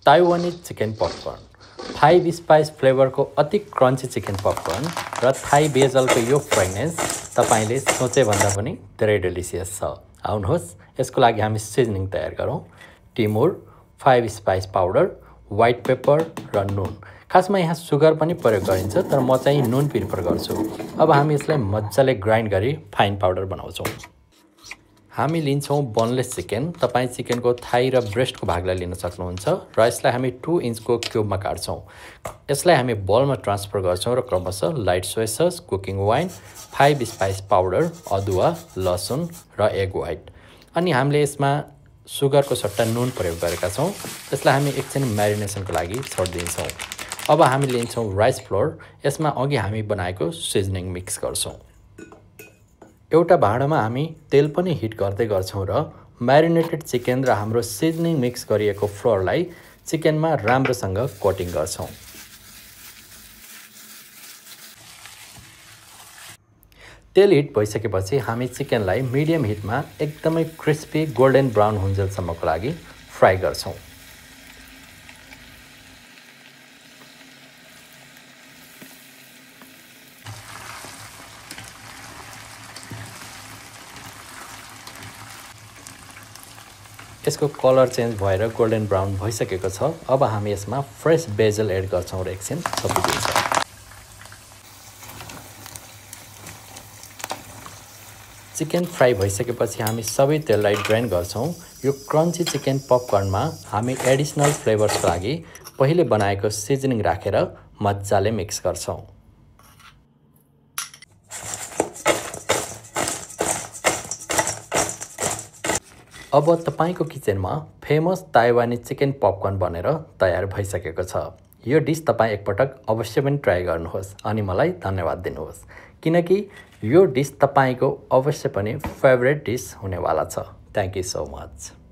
ताइवानी chicken popcorn 5 spice फ्लेभरको अति crunchy chicken popcorn र Thai बेजलको यो फ्रेग्रेन्स तपाईले सोचेभन्दा पनि धेरै डेलिसियस छ। आउनुहोस् यसको लागि हामी सिजनिङ तयार गरौँ। टिमुर, 5 स्पाइस पाउडर, व्हाइट पेपर र नुन। खासमा यहाँ सुगर पनि प्रयोग गरिन्छ, तर म चाहिँ नुन प्रिफर गर्छु। अब हामी यसलाई मजाले ग्राइन्ड गरी फाइन पाउडर बनाउँछौँ। हामी लिन्छौँ बोनलेस चिकन। तपाईँ चिकनको थाई र ब्रेस्टको भागलाई लिन सक्नुहुन्छ र यसलाई हामी 2 इन्चको क्युबमा काट्छौँ। यसलाई हामी बोलमा ट्रान्सफर गर्छौँ र क्रमशः light soya sauce, cooking wine, 5 spice powder, अदुवा, लसुन र एग व्हाइट अनि हामीले यसमा सुगरको सट्टा नुन प्रयोग गरेका छौँ। यसलाई हामी एकछिन म्यारिनेसनको लागि छोडिदिन्छौँ। अब हामी लिन्छौँ राइस फ्लोर। यसमा अघि हामी बनाएको सिजनिङ मिक्स गर्छौँ। एउटा भाँडामा हामी तेल पनि हिट गर्दै गर्छौँ र म्यारिनेटेड चिकन र हाम्रो सिजनिङ मिक्स गरिएको फ्लोरलाई चिकनमा राम्रोसँग कोटिङ गर्छौँ। तेल हिट भइसकेपछि हामी चिकनलाई मिडियम हिटमा एकदमै क्रिस्पी गोल्डन ब्राउन हुन्जेलसम्मको लागि फ्राई गर्छौँ। यसको कलर चेन्ज भएर गोल्डन ब्राउन भइसकेको छ। अब हामी यसमा फ्रेश बेजल एड गर्छौँ र एकछिन छोपिदिन्छौँ। चिकन फ्राई भइसकेपछि हामी सबै तेललाई ड्रेन गर्छौँ। यो क्रन्ची चिकन पपकर्नमा हामी एडिसनल फ्लेभर्सको लागि पहिले बनाएको सिजनिङ राखेर मजाले मिक्स गर्छौँ। अब तपाईको किचनमा फेमस ताइवानी चिकन पपकर्न बनेर तयार भइसकेको छ। यो डिस तपाईँ एकपटक अवश्य पनि ट्राई गर्नुहोस् अनि मलाई धन्यवाद दिनुहोस्, किनकि यो डिस तपाईको अवश्य पनि फेभरेट डिस हुनेवाला छ। Thank you so much.